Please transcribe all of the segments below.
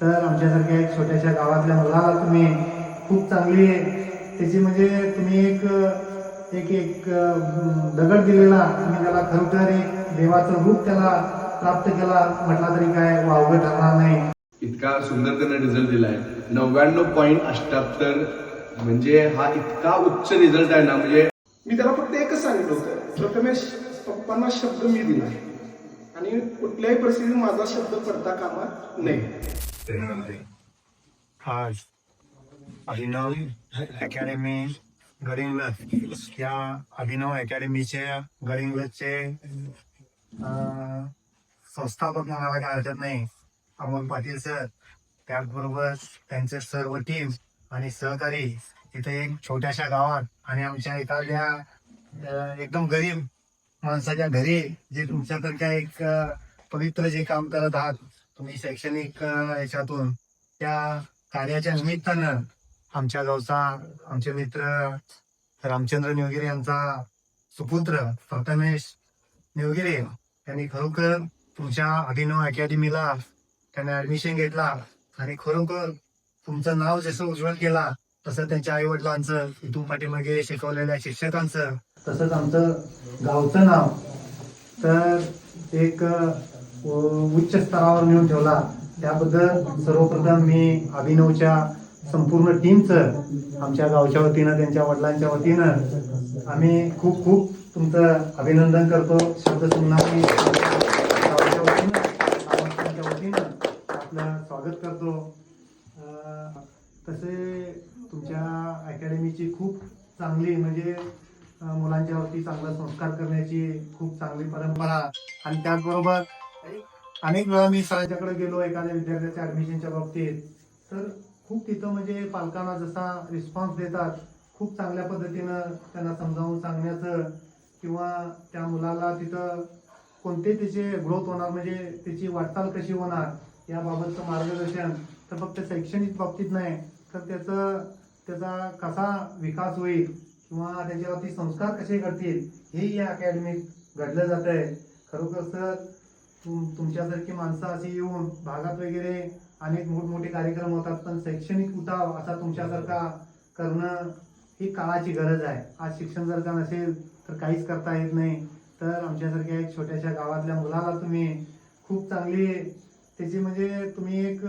तर आमच्यासारख्या एक छोट्याशा गावातल्या मुलाला तुम्ही खूप चांगली त्याची म्हणजे तुम्ही एक एक एक दगड दिलेला, तुम्ही त्याला खरोखर एक देवाचं रूप त्याला प्राप्त केला म्हटला तरी काय वावगं ठरणार नाही. इतका सुंदर त्याने रिझल्ट दिलाय 99.78. म्हणजे हा इतका उच्च रिझल्ट आहे ना. म्हणजे मी त्याला फक्त एकच सांगितलं होतं, प्रथमेश पप्पांना शब्द मी दिला आणि कुठल्याही परिस्थितीत माझा शब्द पडता कामा नाही. आज अभिनव अकॅडमी गडिंग्लज या अभिनव अकॅडमीच्या गडिंग्लजचे संस्थापक म्हणायला काय हरकत नाही अमोल पाटील सर, त्याचबरोबर त्यांचे सर्व टीम आणि सहकारी. इथे एक छोट्याशा गावात आणि आमच्या एखाद्या एकदम गरीब माणसाच्या घरी जे तुमच्यासारख्या एक पवित्र जे काम करत आहात तुम्ही शैक्षणिक याच्यातून, त्या कार्याच्या निमित्तानं आमच्या गावचा आमचे मित्र रामचंद्र निवगिरे यांचा सुपुत्र प्रथमेश निवगिरे यांनी खरोखर तुमच्या अभिनव अकॅडमीला त्याने ऍडमिशन घेतला आणि खरोखर तुमचं नाव जसं उज्ज्वल केला तसं त्यांच्या आई वडिलांचं, इथून पाठीमागे शिकवलेल्या शिक्षकांचं, तसंच आमचं गावचं नाव तर एक उच्च स्तरावर नेऊन ठेवला. त्याबद्दल सर्वप्रथम मी अभिनवच्या संपूर्ण टीमचं आमच्या गावच्या वतीनं त्यांच्या वडिलांच्या वतीनं आम्ही खूप खूप तुमचं अभिनंदन करतो. शब्द सुमनामी वतीनं आपलं स्वागत करतो. तसे तुमच्या अकॅडमीची खूप चांगली म्हणजे मुलांच्या वरती चांगला संस्कार करण्याची खूप चांगली परंपरा आणि त्याचबरोबर अनेक वेळा मी सरांच्याकडे गेलो एखाद्या विद्यार्थ्याच्या ऍडमिशनच्या बाबतीत, तर खूप तिथं म्हणजे पालकांना जसा रिस्पॉन्स देतात खूप चांगल्या पद्धतीनं त्यांना समजावून सांगण्याचं किंवा त्या मुलाला तिथं कोणते त्याचे ग्रोथ होणार म्हणजे त्याची वाटचाल कशी होणार याबाबतचं मार्गदर्शन तर फक्त शैक्षणिक बाबतीत नाही तर त्याचा कसा विकास होईल किंवा त्याच्यावरती संस्कार कसे घडतील हेही या अकॅडमीत घडलं जात आहे. खरोखर सर तुमच्यासारखी माणसं अशी येऊन भागात वगैरे अनेक मोठमोठे कार्यक्रम होतात, पण शैक्षणिक उठाव असा तुमच्यासारखा करणं ही काळाची गरज आहे. आज शिक्षण जर का नसेल तर काहीच करता येत नाही. तर आमच्यासारख्या एक छोट्याशा गावातल्या मुलाला तुम्ही खूप चांगली त्याची म्हणजे तुम्ही एक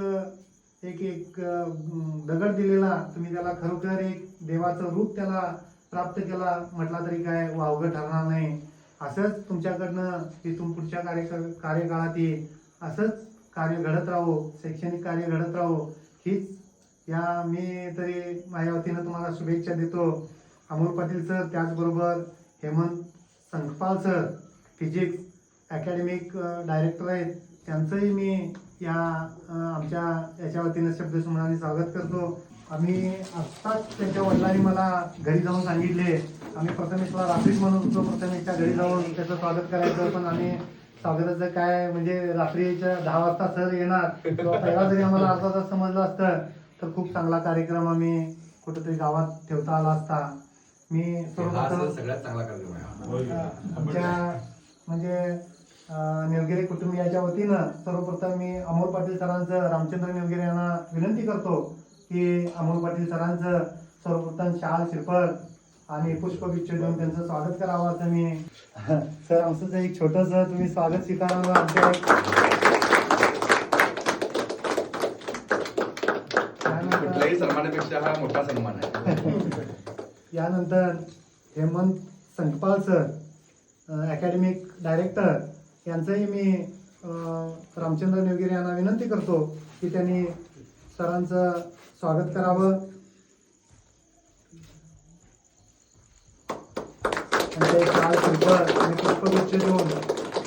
एक एक दगड दिलेला, तुम्ही त्याला खरोखर एक देवाचं रूप त्याला प्राप्त केला म्हटला तरी काय वावगं ठरणार नाही. असंच तुमच्याकडनं इथून पुढच्या कार्यकाळात असंच कार्य घडत राहो, शैक्षणिक कार्य घडत राहो हीच या मी तरी माझ्या वतीनं तुम्हाला शुभेच्छा देतो. अमोल पाटील सर, त्याचबरोबर Hemant Sankpal sir physics academic director आहेत, त्यांचंही मी या आमच्या याच्या वतीनं शब्दसुमनाने स्वागत करतो. आम्ही आत्ताच त्यांच्या वडिलांनी मला घरी जाऊन सांगितले, आम्ही प्रथमेशला रात्रीच म्हणत होतो प्रथमेशच्या घरी जाऊन त्याचं स्वागत करायचं, पण आम्ही स्वागताचं काय म्हणजे रात्रीच्या 10 वाजता सर येणार किंवा पहिला जरी आम्हाला अर्धा तास समजलं असतं तर खूप चांगला कार्यक्रम आम्ही कुठेतरी गावात ठेवता आला असता. मी सर्वप्रथम सगळ्यात चांगला कार्यक्रम आमच्या म्हणजे निवगिरे कुटुंबियाच्या वतीनं सर्वप्रथम मी अमोल पाटील सरांचं, रामचंद्र निवगिरे यांना विनंती करतो की अमोल पाटील सरांचं सर्वप्रथम शाल श्रीफळ आणि पुष्पगुच्छ देऊन त्यांचं स्वागत करावं असं मी सर आमचं एक छोटंसं तुम्ही स्वागत स्वीकारावं आमच्या. कुठल्याही सन्मानापेक्षा हा मोठा सन्मान आहे. यानंतर Hemant Sankpal sir academic director यांचंही मी रामचंद्र निवगिरे यांना विनंती करतो की त्यांनी सरांचं स्वागत करावं. त्यांचे शाल श्रीफळ आणि पुष्पगुच्छ देऊन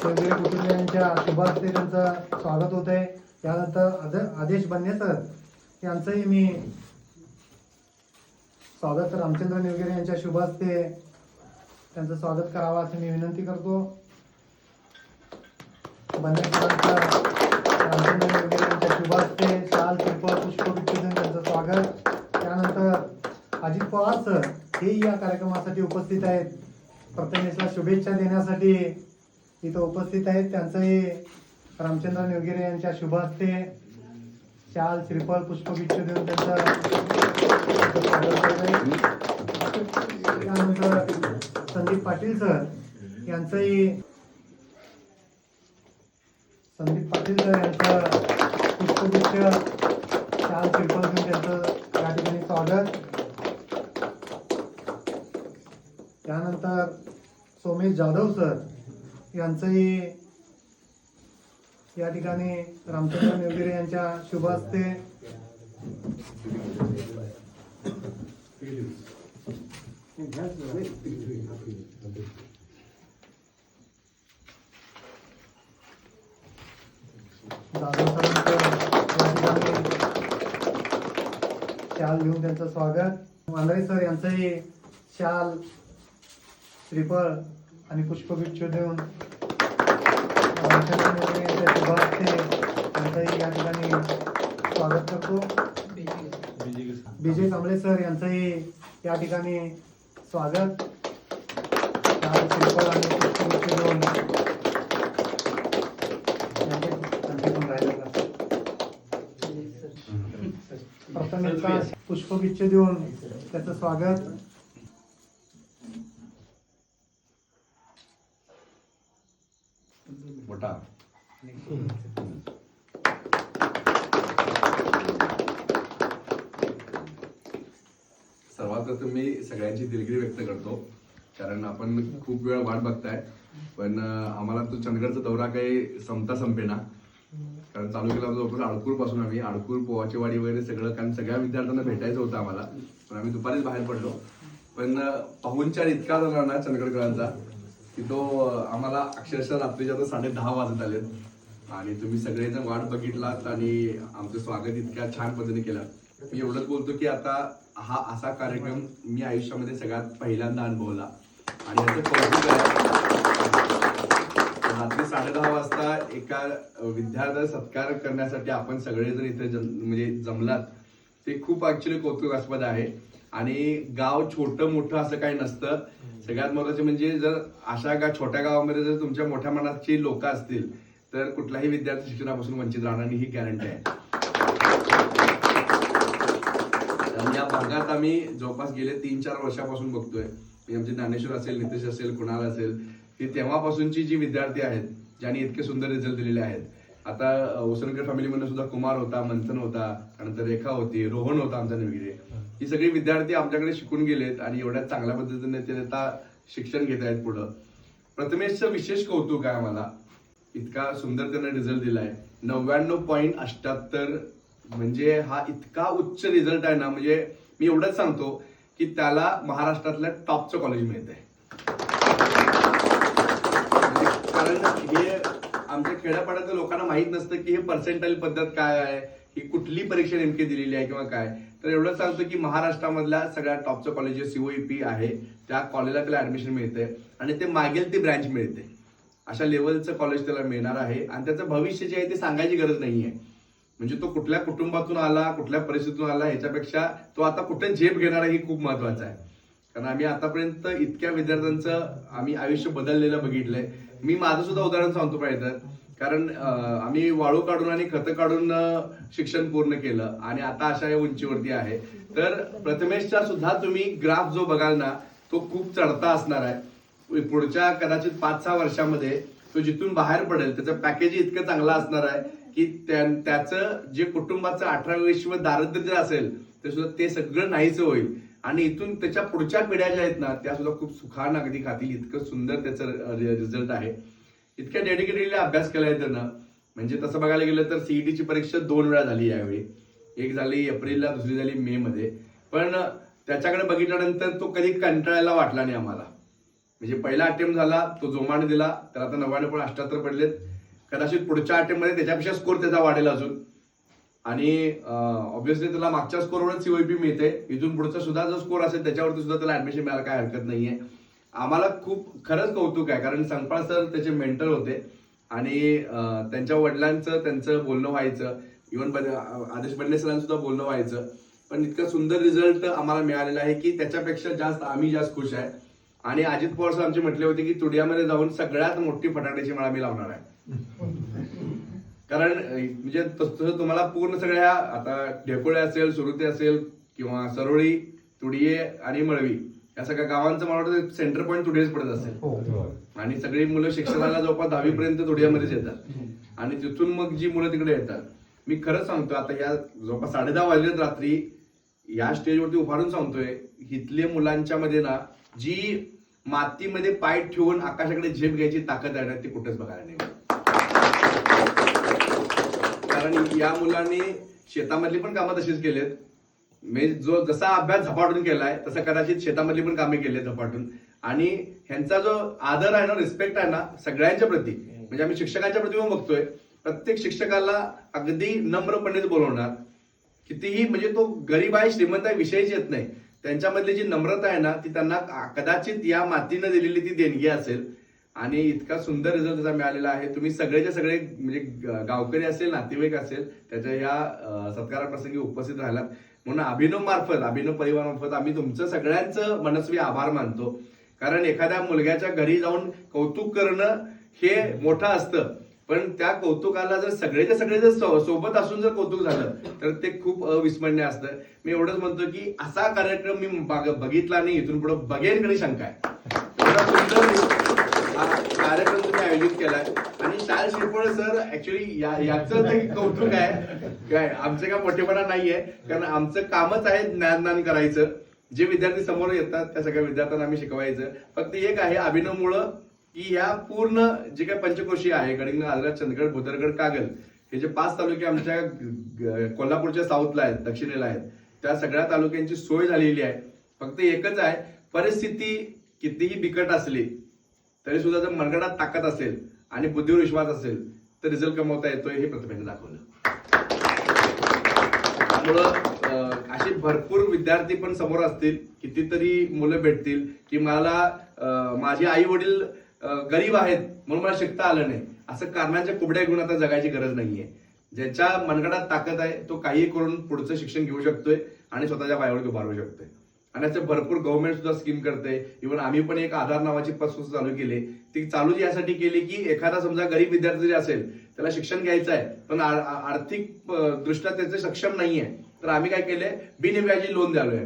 निवगिरे कुटुंबियांच्या शुभास्ते त्यांचं स्वागत होत आहे. यानंतर आदेश बन्ने सर यांचंही मी स्वागत रामचंद्र निवगिरे यांच्या शुभास्ते त्यांचं स्वागत करावं असं मी विनंती करतो. बन्ने सरांचं रामचंद्र निवगिरे यांच्या शुभास्ते शाल श्रीफळ पुष्पगुच्छ देऊन त्यांचं स्वागत. त्यानंतर अजित पवार सर हे या कार्यक्रमासाठी उपस्थित आहेत, प्रथमेशला शुभेच्छा देण्यासाठी इथं उपस्थित आहेत. त्यांचंही रामचंद्र निवगिरे यांच्या शुभास्ते शाल श्रीफळ पुष्पगुच्छ देऊन त्यांचं स्वागत करत आहे. त्यानंतर संदीप पाटील सर यांचंही पुष्पगुच्छ शाल श्रीफळ देऊन त्यांचं या ठिकाणी स्वागत. त्यानंतर सोमेश जाधव सर यांचंही या ठिकाणी रामचंद्र निवगिरे यांच्या शुभ हस्ते जाधव सरांचं या ठिकाणी शाल घेऊन त्यांचं स्वागत. मांढरे सर यांचंही शाल श्रीफळ आणि पुष्पगुच्छ देऊन रामचंद्र निवगिरे यांच्या शुभ हस्ते यांचंही या ठिकाणी स्वागत करतो. विजय कांबळे सर यांचंही या ठिकाणी स्वागत. शाल श्रीफळ आणि पुष्पगुच्छ देऊन प्रथम पुष्पगुच्छ देऊन त्याचं स्वागत. मोठा सर्वात प्रथम मी सगळ्यांची दिलगिरी व्यक्त करतो, कारण आपण खूप वेळ वाट बघताय, पण आम्हाला तो चंदगडचा दौरा काही संपेना. कारण चालू केला होता जवळपास अडकूर पासून आम्ही अडकूर पोवाची वाडी वगैरे सगळं, कारण सगळ्या विद्यार्थ्यांना भेटायचं होतं आम्हाला, पण आम्ही दुपारीच बाहेर पडलो. पण पाहुणचार इतका झाला ना चंदगडकरांचा की तो आम्हाला अक्षरशः रात्रीच्या तर 10:30 वाजत आलेत. आणि तुम्ही सगळेजण वाट बघितलात आणि आमचं स्वागत इतक्या छान पद्धतीने केलं. मी एवढंच बोलतो की आता हा असा कार्यक्रम मी आयुष्यामध्ये सगळ्यात पहिल्यांदा अनुभवला आणि याचं कौतुक आहे. रात्री 10:30 वाजता एका विद्यार्थ्याचा सत्कार करण्यासाठी आपण सगळेजण इथे म्हणजे जमलात, ते खूप ऍक्च्युली कौतुकास्पद आहे. आणि गाव छोटं मोठं असं काही नसतं. सगळ्यात महत्वाचे म्हणजे जर अशा छोट्या गावामध्ये जर तुमच्या मोठ्या मनाची लोक असतील तर कुठलाही विद्यार्थी शिक्षणापासून वंचित राहणार नाही, ही गॅरंटी आहे. या भागात आम्ही जवळपास गेले 3-4 वर्षापासून बघतोय. आमचे ज्ञानेश्वर असेल, नितेश असेल, कुणाल असेल, की तेव्हापासूनची जी विद्यार्थी आहेत ज्यांनी इतके सुंदर रिझल्ट दिलेले आहेत. आता उसनकर फॅमिलीमधून सुद्धा कुमार होता, मंथन होता, त्यानंतर रेखा होती, रोहन होता आमचा निवगिरे. ही सगळी विद्यार्थी आमच्याकडे शिकून गेलेत आणि एवढ्या चांगल्या पद्धतीने ते आता शिक्षण घेत आहेत पुढं. प्रथमेशचं विशेष कौतुक आहे आम्हाला, इतका सुंदर त्याने रिझल्ट दिलाय. 99.78 म्हणजे हा इतका उच्च रिझल्ट आहे ना, म्हणजे मी एवढंच सांगतो की त्याला महाराष्ट्रातल्या टॉपचं कॉलेज मिळत आहे. कारण हे आमच्या खेड्यापाड्यातल्या लोकांना माहित नसतं की हे पर्सेंटाईल पद्धत काय आहे, ही कुठली परीक्षा नेमकी दिलेली आहे किंवा काय. तर एवढंच सांगतो की महाराष्ट्रामधल्या सगळ्या टॉपचं कॉलेज COEP आहे, त्या कॉलेजला त्याला ऍडमिशन मिळते आणि ते मागेल ती ब्रँच मिळते. अशा लेवलचं कॉलेज त्याला मिळणार आहे आणि त्याचं भविष्य जे आहे ते सांगायची गरज नाहीये. म्हणजे तो कुठल्या कुटुंबातून आला, कुठल्या परिस्थितीतून आला, ह्याच्यापेक्षा तो आता कुठे झेप घेणार आहे ही खूप महत्वाचं आहे. कारण आम्ही आतापर्यंत इतक्या विद्यार्थ्यांचं आम्ही आयुष्य बदललेलं बघितलंय. मी माझं सुद्धा उदाहरण सांगतो पाहिजे, कारण आम्ही वाळू काढून आणि खतं काढून शिक्षण पूर्ण केलं आणि आता अशा या उंचीवरती आहे. तर प्रथमेशचा सुद्धा तुम्ही ग्राफ जो बघाल ना, तो खूप चढता असणार आहे. पुढच्या कदाचित 5-6 वर्षामध्ये तो जिथून बाहेर पडेल त्याचं पॅकेज इतकं चांगलं असणार आहे की त्याचं जे कुटुंबाचं 18-20 दारिद्र्य असेल ते सुद्धा ते सगळं नाहीच होईल आणि इथून त्याच्या पुढच्या पिढ्या ज्या आहेत ना त्या सुद्धा खूप सुखानं अगदी खातील. इतकं सुंदर त्याचं रिझल्ट आहे. इतक्या डेडिकेटेडली अभ्यास केलाय त्यानं. म्हणजे तसं बघायला गेलं तर CETची परीक्षा 2 वेळा झाली यावेळी. एक झाली एप्रिलला, दुसरी झाली मे मध्ये. पण त्याच्याकडे बघितल्यानंतर तो कधी कंटाळायला वाटला नाही आम्हाला. म्हणजे पहिला अटेम्प्ट झाला तो जोमाने दिला, तर आता 99.78 पडलेत. कदाचित पुढच्या अटेम्प्ट मध्ये त्याच्यापेक्षा स्कोर त्याचा वाढेल अजून. आणि ऑब्व्हियसली त्याला मागच्या स्कोरवरच COEP मिळते. इथून पुढचा सुद्धा जो स्कोर असेल त्याच्यावरती सुद्धा त्याला ऍडमिशन मिळायला काय हरकत नाहीये. आम्हाला खूप खरंच कौतुक आहे, कारण संगपाळ सर त्याचे मेंटर होते आणि त्यांच्या वडिलांचं त्यांचं बोलणं व्हायचं, इव्हन आदेश बंडे सरांचं सुद्धा बोलणं व्हायचं. पण इतका सुंदर रिझल्ट आम्हाला मिळालेला आहे की त्याच्यापेक्षा जास्त आम्ही जास्त खुश आहे. आणि अजित पवार सर आमचे म्हटले होते की तुडियामध्ये जाऊन सगळ्यात मोठी फटाक्याची माळा मी लावणार आहे. कारण म्हणजे तसं तुम्हाला पूर्ण सगळ्या आता ढेकोळे असेल, सुरुते असेल किंवा सरोळी, तुडिये आणि मळवी या सगळ्या गावांचं मला वाटतं सेंटर पॉईंट तुडियेच पडत असेल. आणि सगळी मुलं शिक्षणाला जवळपास 10वी पर्यंत तुडियामध्येच येतात आणि तिथून मग जी मुलं तिकडे येतात. मी खरंच सांगतो, आता या जवळपास 10:30 वाजलेत रात्री, या स्टेजवरती उभारून सांगतोय, इथले मुलांच्या मध्ये ना जी मातीमध्ये पाय ठेवून आकाशाकडे झेप घ्यायची ताकद आहे ना, ती कुठेच बघायला नाही. कारण या मुलांनी शेतामधली पण कामं तशीच केलेत. जो जसा अभ्यास झपाटून केलाय तसं कदाचित शेतामधली पण कामे केली झपाटून. आणि ह्यांचा जो आदर आहे ना, रिस्पेक्ट आहे ना सगळ्यांच्या प्रती, म्हणजे आम्ही शिक्षकांच्या प्रती पण बघतोय, प्रत्येक शिक्षकाला अगदी नम्रपणेच बोलवणार. कितीही म्हणजे तो गरीब आहे श्रीमंत आहे विषयच येत नाही. त्यांच्यामधली जी नम्रता आहे ना, ती त्यांना कदाचित या मातीनं दिलेली ती देणगी असेल. आणि इतका सुंदर रिझल्ट त्याचा मिळालेला आहे. तुम्ही सगळेच्या सगळे म्हणजे गावकरी असेल, नातेवाईक असेल, त्याच्या या सत्काराप्रसंगी उपस्थित राहिलात म्हणून अभिनव परिवारामार्फत आम्ही तुमचं सगळ्यांचं मनस्वी आभार मानतो. कारण एखाद्या मुलग्याच्या घरी जाऊन कौतुक करणं हे मोठं असतं, पण त्या कौतुकाला जर सगळेच्या सगळे जर सोबत असून जर कौतुक झालं तर ते खूप अविस्मरणीय असतं. मी एवढंच म्हणतो की असा कार्यक्रम मी बघितला नाही, इथून पुढे बघेन कधी शंका आहे. एवढा सुंदर कार्यक्रम तुम्ही आयोजित केलाय. आणि शाळा शिरपोळे सर ऍक्च्युली याचं तर कौतुक आहे काय, आमचं काय मोठेपणा नाहीये, कारण आमचं कामच आहे ज्ञानदान करायचं. जे विद्यार्थी समोर येतात त्या सगळ्या विद्यार्थ्यांना आम्ही शिकवायचं. फक्त एक आहे अभिनवमुळं की या पूर्ण जे काही पंचकोशी आहे, गडिंग, आजरा, चंदगड, भुदरगड, कागल, हे जे 5 तालुके आमच्या कोल्हापूरच्या साऊथला आहेत, दक्षिणेला आहेत, त्या सगळ्या तालुक्यांची सोय झालेली आहे. फक्त एकच आहे, परिस्थिती कितीही बिकट असली तरी सुद्धा जर मनगडात ताकद असेल आणि बुद्धीवर विश्वास असेल तर रिझल्ट कमवता येतोय, हे प्रतिभेने दाखवलं. त्यामुळं असे भरपूर विद्यार्थी पण समोर असतील, कितीतरी मुलं भेटतील की मला माझे आई वडील गरीब आहेत म्हणून मला शिकता आलं नाही, असं कारणांच्या कुबड्या घेऊन आता जगायची गरज नाहीये. ज्याच्या मनगडात ताकद आहे तो काही करून पुढचं शिक्षण घेऊ शकतोय आणि स्वतःच्या पायावर उभारू शकतोय. आणि असे भरपूर गव्हर्नमेंट सुद्धा स्कीम करते. इव्हन आम्ही पण एक आधार नावाची पद सुद्धा चालू केली. ती चालू यासाठी केली की एखादा समजा गरीब विद्यार्थी जरी असेल, त्याला शिक्षण घ्यायचं आहे पण आर्थिक दृष्ट्या त्याचे सक्षम नाहीये, तर आम्ही काय केलंय, बिनव्याजी लोन द्यालोय.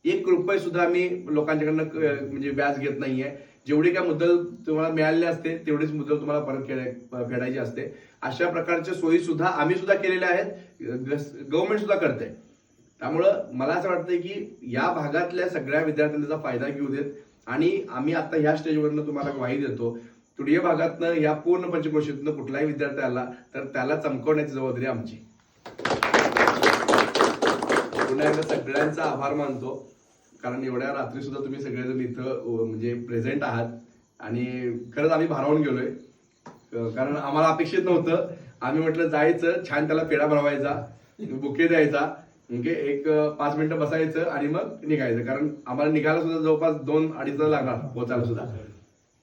1 रुपये सुद्धा आम्ही लोकांच्याकडनं म्हणजे व्याज घेत नाहीये. जेवढी काय मुद्दल तुम्हाला मिळालेली असते तेवढीच मुद्दल तुम्हाला परत फेडायची असते. अशा प्रकारच्या सोयी सुद्धा आम्ही सुद्धा केलेल्या आहेत, गव्हर्नमेंट सुद्धा करते. त्यामुळं मला असं वाटतंय की या भागातल्या सगळ्या विद्यार्थ्यांना त्याचा फायदा घेऊ देत. आणि आम्ही आता ह्या स्टेजवरनं तुम्हाला ग्वाही देतो, तुडिये भागातनं या पूर्ण पंचक्रोशीतनं कुठलाही विद्यार्थी आला तर त्याला चमकवण्याची जबाबदारी आमची. पुन्हा एकदा सगळ्यांचा आभार मानतो, कारण एवढ्या रात्री सुद्धा तुम्ही सगळेजण इथं म्हणजे प्रेझेंट आहात. आणि खरंच आम्ही भारावून गेलोय, कारण आम्हाला अपेक्षित नव्हतं. आम्ही म्हटलं जायचं, छान त्याला पेढा बनवायचा, बुके द्यायचा, म्हणजे एक 5 मिनिटं बसायचं आणि मग निघायचं. कारण आम्हाला निघायला सुद्धा जवळपास 2-2.5 तास लागणार पोहोचायला सुद्धा.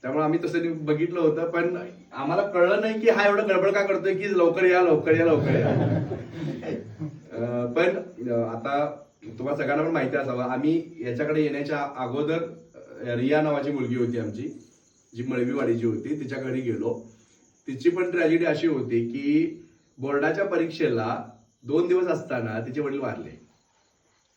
त्यामुळे आम्ही तसं बघितलं होतं, पण आम्हाला कळलं नाही की हा एवढं गडबड का करतोय की लवकर या लवकर या लवकर या. पण आता तुम्हाला सगळ्यांना पण माहिती असावं, आम्ही याच्याकडे येण्याच्या अगोदर रिया नावाची मुलगी होती आमची, जी मळवीवाडीची होती, तिच्या घरी गेलो. तिची पण ट्रॅजेडी अशी होती की बोर्डाच्या परीक्षेला 2 दिवस असताना तिचे वडील वारले.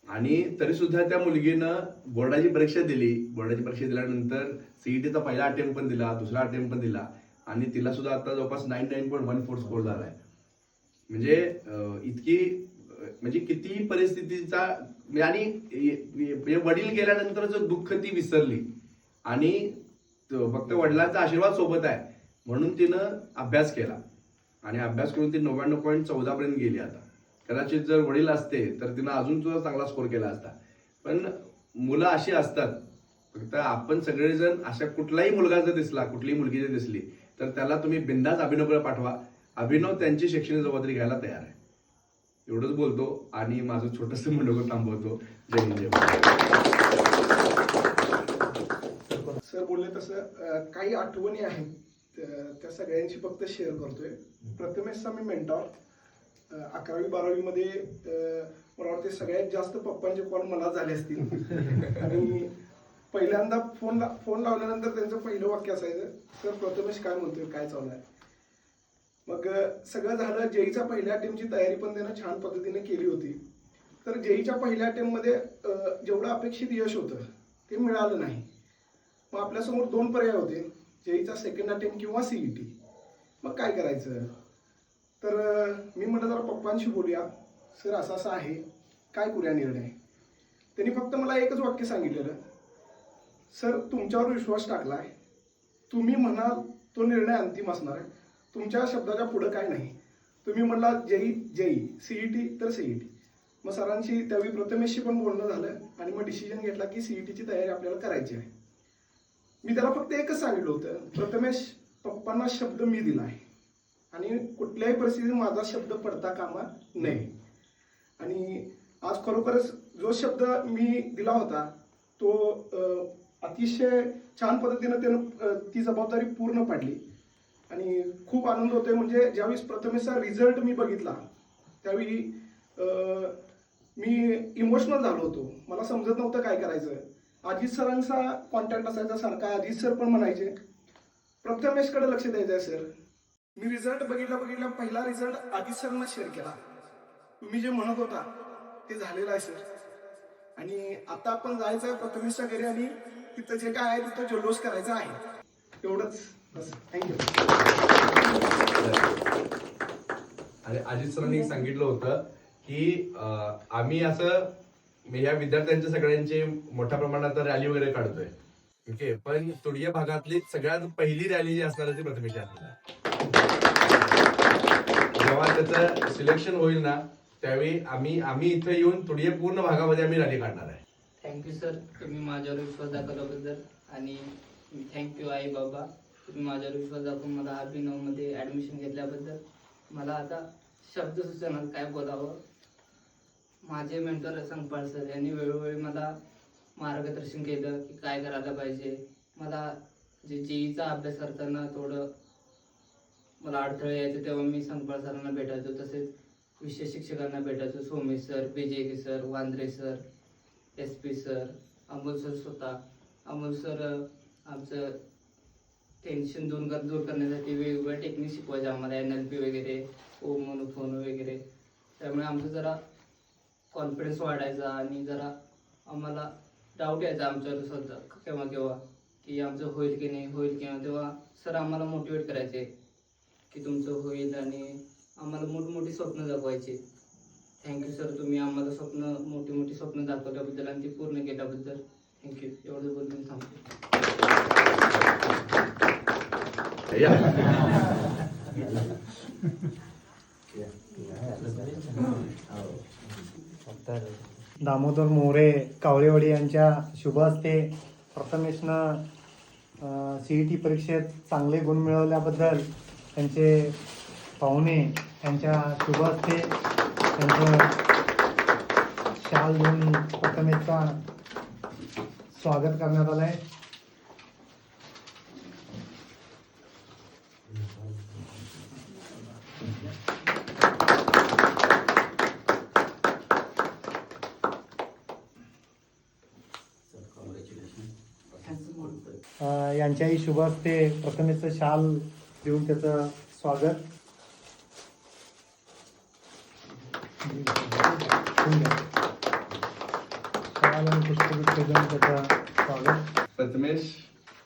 आणि तरी सुद्धा त्या मुलगीनं बोर्डाची परीक्षा दिली. बोर्डाची परीक्षा दिल्यानंतर सीईटीचा पहिला अटेम्प्ट पण दिला, दुसरा अटेम्प्ट पण दिला, आणि तिला सुद्धा आता जवळपास 99.14 स्कोर झालाय. म्हणजे इतकी म्हणजे किती परिस्थितीचा, आणि वडील गेल्यानंतरच दुःख ती विसरली आणि फक्त वडिलांचा आशीर्वाद सोबत आहे म्हणून तिनं अभ्यास केला. आणि अभ्यास करून ती 99.14 पर्यंत गेली. आता कदाचित जर वडील असते तर तिनं अजून सुद्धा चांगला स्कोर केला असता. पण मुलं अशी असतात, फक्त आपण सगळेजण अशा कुठलाही मुलगा जर दिसला, कुठलीही मुलगी जर दिसली तर त्याला तुम्ही बिंदास अभिनवकडे पाठवा. अभिनव त्यांची शैक्षणिक जबाबदारी घ्यायला तयार आहे. एवढंच बोलतो आणि माझं छोटंसं मंडळ थांबवतो. जय हिंद, जय भारत. सर बोलले तसं काही आठवणी आहेत, त्या सगळ्यांची फक्त शेअर करतोय. प्रथमेशचा मी मेंटॉर 11वी-12वी मध्ये मला वाटते सगळ्यात जास्त पप्पांचे कॉल मला झाले असतील. आणि पहिल्यांदा फोन लावल्यानंतर त्यांचं पहिलं वाक्य असायचं, सर प्रथमेश काय म्हणतोय, काय चालू आहे. मग सगळं झालं. जेईच्या पहिल्या अटेम्प्टची तयारी पण त्यानं छान पद्धतीने केली होती. तर जेईच्या पहिल्या अटेम्प्टमध्ये जेवढं अपेक्षित यश होतं ते मिळालं नाही. मग आपल्यासमोर 2 पर्याय होते, जेईचा सेकंड अटेम्प्ट किंवा सीईटी. मग काय करायचं? तर मी म्हटलं जरा पप्पांशी बोलूया, सर असं असं आहे, काय करूया निर्णय. त्यांनी फक्त मला एकच वाक्य सांगितलेलं, सर तुमच्यावर विश्वास टाकलाय, तुम्ही म्हणाल तो निर्णय अंतिम असणार आहे, तुमच्या शब्दाच्या पुढं काय नाही. तुम्ही म्हणला जेई जेई, सीईटी तर सीईटी. मग सरांशी त्यावेळी प्रथमेशशी पण बोलणं झालं आणि मग डिसिजन घेतला की सीईटीची तयारी आपल्याला करायची आहे. मी त्याला फक्त एकच सांगितलं होतं, प्रथमेश पप्पांना शब्द मी दिला आहे आणि कुठल्याही परिस्थितीत माझा शब्द पडता कामा नये. आणि आज खरोखरच जो शब्द मी दिला होता तो अतिशय छान पद्धतीनं त्यानं ती जबाबदारी पूर्ण पाडली आणि खूप आनंद होतोय. म्हणजे ज्यावेळेस प्रथमेशचा रिझल्ट मी बघितला त्यावेळी मी इमोशनल झालो होतो. मला समजत नव्हतं काय करायचं. अजित सरांचा कॉन्टॅक्ट असायचा सारखा. अजित सर पण म्हणायचे प्रथमेशकडे लक्ष द्यायचं आहे सर. मी रिझल्ट बघितला पहिला रिझल्ट अजित सरना शेअर केला. तुम्ही जे म्हणत होता ते झालेलं आहे सर. आणि आता आपण जायचं आहे प्रथमेशच्या घरी आणि तिथं जे काय आहे तिथं जल्लोष करायचा आहे. एवढंच बस. थँक्यू. आणि अजित सरांनी सांगितलं होतं की आम्ही असं या विद्यार्थ्यांच्या सगळ्यांचे मोठ्या प्रमाणात रॅली वगैरे काढतोय. ओके, पण तुडीय भागातली सगळ्यात पहिली रॅली जी असणार ती प्रथमेश असणार. जेव्हा त्याचं सिलेक्शन होईल ना त्यावेळी आम्ही इथे येऊन तुडीय पूर्ण भागामध्ये आम्ही रॅली काढणार आहे. थँक्यू सर, तुम्ही माझ्यावर विश्वास दाखवल्याबद्दल. आणि थँक्यू आई बाबा, तुम्ही माझ्यावर विश्वास दाखवून मला अभिनवमध्ये ॲडमिशन घेतल्याबद्दल. मला आता शब्द सुचणार काय बोलावं. माझे मेंटर संगपाळ सर यांनी वेळोवेळी मला मार्गदर्शन केलं की काय करायला पाहिजे. मला जे जेईचा अभ्यास करताना थोडं मला अडथळे यायचे तेव्हा मी संगपाळ सरांना भेटायचो. तसेच विषय शिक्षकांना भेटायचो, Somesh sir, BJK sir, Wandre sir, SP sir, Amol sir स्वतः. अमोल सर आमचं टेन्शन दूर करण्यासाठी वेगवेगळ्या टेक्निक शिकवायचे आम्हाला, NLP वगैरे, ओम मोनोफोन वगैरे. त्यामुळे आमचं जरा कॉन्फिडन्स वाढायचा आणि जरा आम्हाला डाऊट यायचा आमच्यावर स्वतः केव्हा की आमचं होईल की नाही. तेव्हा सर आम्हाला मोटिवेट करायचे की तुमचं होईल आणि आम्हाला मोठी स्वप्न दाखवायचे. थँक्यू सर, तुम्ही आम्हाला मोठी स्वप्न दाखवल्याबद्दल आणि ती पूर्ण केल्याबद्दल थँक्यू. एवढं बोलून थांबतो. दामोदर मोरे कावळेवाडी यांच्या शुभ हस्ते प्रथमेशनं CET परीक्षेत चांगले गुण मिळवल्याबद्दल त्यांचे पाहुणे यांच्या शुभ हस्ते त्यांचं शाल देऊन प्रथमेशचा स्वागत करण्यात आलं आहे. यांच्याही शुभ हस्ते प्रथमेशचं शाल देऊन त्याचं स्वागत. शाल आणि पुष्पगुच्छ देऊन त्याचं स्वागत. प्रथमेश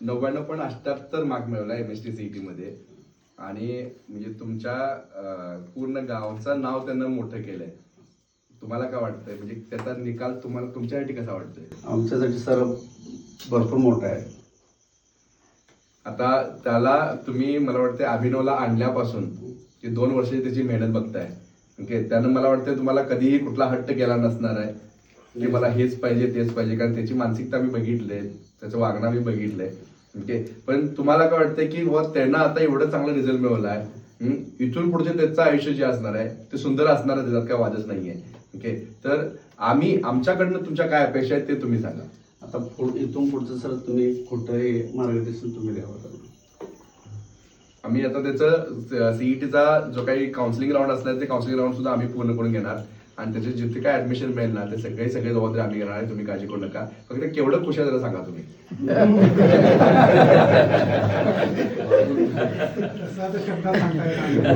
99.78 मार्क मिळवला MST CET मध्ये आणि म्हणजे तुमच्या पूर्ण गावचं नाव त्यांना मोठं केलंय. तुम्हाला काय वाटतंय, म्हणजे त्याचा निकाल तुम्हाला तुमच्यासाठी कसा वाटतोय? आमच्यासाठी सर भरपूर मोठा आहे. आता त्याला तुम्ही मला वाटतं अभिनवला आणल्यापासून ते 2 वर्ष त्याची मेहनत बघताय. ओके, त्यानं मला वाटतं तुम्हाला कधीही कुठला हट्ट केला नसणार आहे की मला हेच पाहिजे तेच पाहिजे, कारण त्याची मानसिकता मी बघितले, त्याचं वागणं मी बघितलंय. ओके, पण तुम्हाला काय वाटतंय की त्यांना आता एवढं चांगला रिझल्ट मिळवला आहे, इथून पुढचे त्याचं आयुष्य जे असणार आहे ते सुंदर असणार आहे, त्याच्यात काय वादच नाहीये. ओके, तर आमच्याकडनं तुमच्या काय अपेक्षा आहेत ते तुम्ही सांगा. आता इथून पुढचं सर तुम्ही कुठंही मार्गदर्शन तुम्ही द्यावं. आम्ही आता त्याचं CETचा जो काही काउन्सिलिंग राऊंड असणार ते काउन्सिलिंग राऊंड सुद्धा आम्ही पूर्ण करून घेणार. आणि त्याचे जिथे काय ऍडमिशन मिळेल ना ते सगळे जबाबदारी आम्ही घेणार आहे, तुम्ही काळजी करू नका. फक्त केवढं खुश आहे जरा सांगा तुम्ही. शब्दात सांगता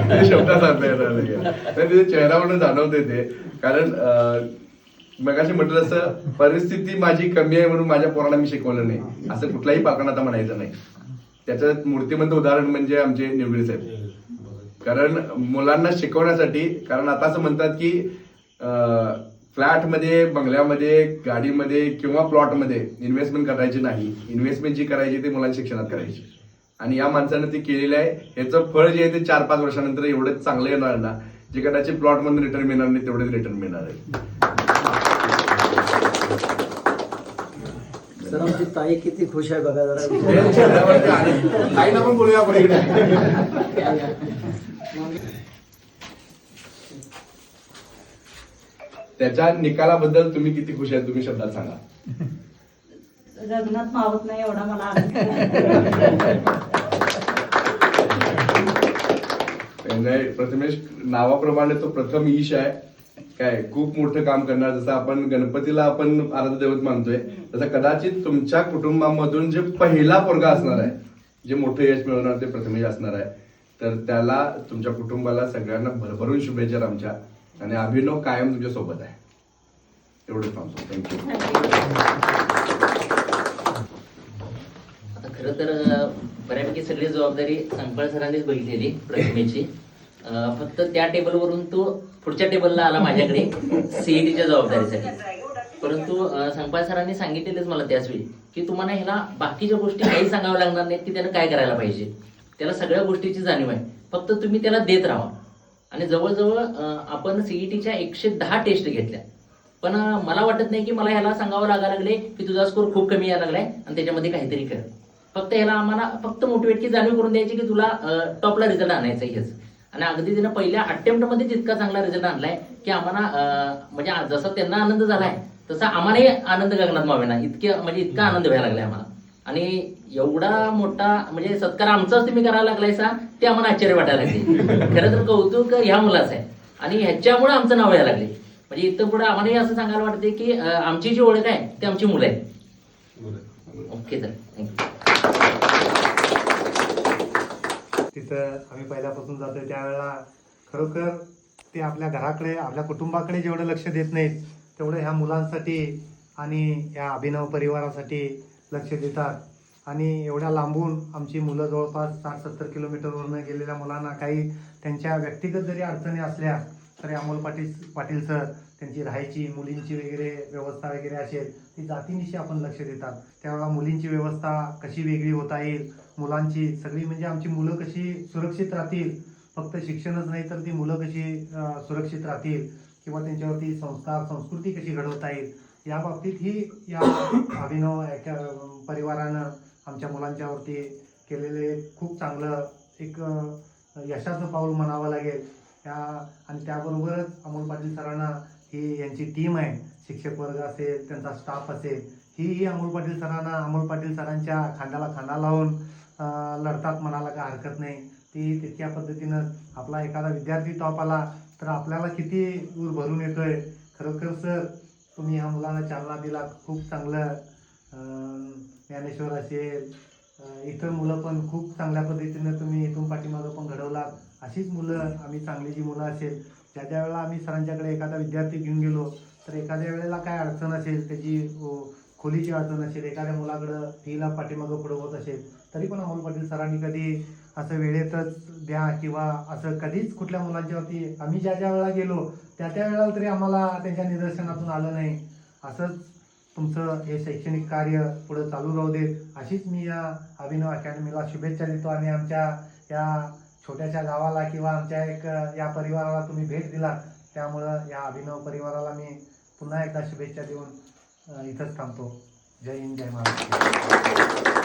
ते शब्दात सांगता येणार नाही. तर तिथे चेहऱ्यावरून जाणवते ते, कारण मगाशी म्हटलं तसं परिस्थिती माझी कमी आहे म्हणून माझ्या पोरांना मी शिकवलं नाही असं कुठल्याही पालकांना आता म्हणायचं नाही. त्याच्यात मूर्तिमंत उदाहरण म्हणजे आमचे निवडे साहेब. कारण मुलांना शिकवण्यासाठी, कारण आता असं म्हणतात की फ्लॅटमध्ये, बंगल्यामध्ये, गाडीमध्ये किंवा प्लॉटमध्ये इन्व्हेस्टमेंट करायची नाही. इन्व्हेस्टमेंट जी करायची ते मुलांच्या शिक्षणात करायची. आणि या माणसानं ते केलेलं आहे. ह्याचं फळ जे आहे ते 4-5 वर्षानंतर एवढं चांगलं येणार ना, जे कदाचित प्लॉटमधून रिटर्न मिळणार नाही तेवढेच रिटर्न मिळणार आहे. सर आमची ताई किती खुश आहे बघा जरा. ताईला पण बोलूया आपण इकडे. त्याच्या निकालाबद्दल तुम्ही किती खुश आहे, तुम्ही शब्दात सांगा. गगनात मावत नाही एवढा मला आनंद. प्रथमेश नावाप्रमाणे तो प्रथम ईश आहे. काय खूप मोठं काम करणार. जसं आपण गणपतीला आपण आराध्य दैवत मानतोय, तसं कदाचित तुमच्या कुटुंबामधून जे पहिला पोरगा असणार आहे, जे मोठं यश मिळवणार ते प्रथमेश असणार आहे. तर त्याला, तुमच्या कुटुंबाला सगळ्यांना भरभरून शुभेच्छा आमच्या. आणि अभिनव कायम तुमच्या सोबत आहे. एवढंच सांगतो. थँक्यू. आता खरं तर बऱ्यापैकी सगळी जबाबदारी संकपाळ सरांनीच बघितलेली प्रथमेशची. फक्त त्या टेबलवरून तो पुढच्या टेबलला आला माझ्याकडे सीईटीच्या जबाबदारीसाठी. परंतु संकपाळ सरांनी सांगितलेलंच मला त्याचवेळी की तुम्हाला ह्याला बाकीच्या गोष्टी काही सांगाव्या लागणार नाहीत की त्यानं काय करायला पाहिजे. त्याला सगळ्या गोष्टीची जाणीव आहे, फक्त तुम्ही त्याला देत राहा. आणि जवळजवळ आपण सीईटीच्या 110 टेस्ट घेतल्या, पण मला वाटत नाही की मला ह्याला सांगावं लागायला लागले की तुझा स्कोर खूप कमी यायला लागलाय आणि त्याच्यामध्ये काहीतरी कर. फक्त ह्याला आम्हाला फक्त मोटिवेट की जाणीव करून द्यायची की तुला टॉपला रिझल्ट आणायचा हेच. आणि अगदी तिनं पहिल्या अटेम्प्टमध्ये इतका चांगला रिझल्ट आणलाय की आम्हाला म्हणजे जसा त्यांना आनंद झालाय तसा आम्हालाही आनंद गगनात मावेना इतका आनंद व्हायला लागलाय आम्हाला. आणि एवढा मोठा म्हणजे सत्कार आमचाच तुम्ही करायला लागलायसा ते आम्हाला आश्चर्य वाटायला लागले. खरं तर कौतुक ह्या मुलाचं आहे आणि ह्याच्यामुळे आमचं नाव यायला लागले. म्हणजे इथं पुढे आम्हालाही असं सांगायला वाटते की आमची जी ओळख आहे ती आमची मुलं आहेत. Okay sir, thank you. तिथं आम्ही पहिल्यापासून जातोय त्यावेळेला खरोखर ते आपल्या घराकडे, आपल्या कुटुंबाकडे जेवढं लक्ष देत नाहीत तेवढं ह्या मुलांसाठी आणि ह्या अभिनव परिवारासाठी लक्ष देतात. आणि एवढ्या लांबून आमची मुलं जवळपास 60-70 किलोमीटरवरनं गेलेल्या मुलांना काही त्यांच्या व्यक्तिगत जरी अडचणी असल्या तरी अमोल पाटील सर त्यांची राहायची, मुलींची वगैरे व्यवस्था वगैरे असेल ती जातीनिशी आपण लक्ष देतात. त्यावेळेला मुलींची व्यवस्था कशी वेगळी होता येईल, मुलांची सगळी म्हणजे आमची मुलं कशी सुरक्षित राहतील, फक्त शिक्षणच नाही तर ती मुलं कशी सुरक्षित राहतील किंवा त्यांच्यावरती संस्कार संस्कृती कशी घडवता येईल या बाबतीत ही या अभिनव परिवारानं आमच्या मुलांच्यावरती केलेले खूप चांगलं एक यशाचं पाऊल म्हणावं लागेल. आणि त्याबरोबरच अमोल पाटील सरांना ही यांची टीम आहे, शिक्षक वर्ग असेल, त्यांचा स्टाफ असेल, ही अमोल पाटील सरांच्या खांद्याला खांदा लावून लढतात म्हणायला काय हरकत नाही. ती तितक्या पद्धतीनं आपला एखादा विद्यार्थी टॉप आला तर आपल्याला किती ऊर भरून येतोय. खरोखर सर तुम्ही ह्या मुलांना चालना दिला, खूप चांगलं. ज्ञानेश्वर असेल, इतर मुलं पण खूप चांगल्या पद्धतीनं तुम्ही इथून पाठीमागं पण घडवलात. अशीच मुलं आम्ही चांगली जी मुलं असेल ज्या वेळेला आम्ही सरांच्याकडे एखादा विद्यार्थी घेऊन गेलो तर एखाद्या वेळेला काय अडचण असेल, त्याची खोलीची अडचण असेल, एखाद्या मुलाकडं फीला पाठीमागं पुढं होत असेल तरी पण अमोल पाटील सरांनी कधी असं वेळेतच द्या किंवा असं कधीच कुठल्या मुलांच्यावरती आम्ही ज्या वेळेला गेलो त्या वेळेला तरी आम्हाला त्यांच्या निदर्शनातून आलं नाही. असंच तुमचं हे शैक्षणिक कार्य पुढं चालू राहू देत अशीच मी या अभिनव अकॅडमीला शुभेच्छा देतो. आणि आमच्या या छोट्याशा गावाला किंवा आमच्या या परिवाराला तुम्ही भेट दिलात त्यामुळं या अभिनव परिवाराला मी पुन्हा एकदा शुभेच्छा देऊन इथंच थांबतो. जय हिंद, जय महाराष्ट्र.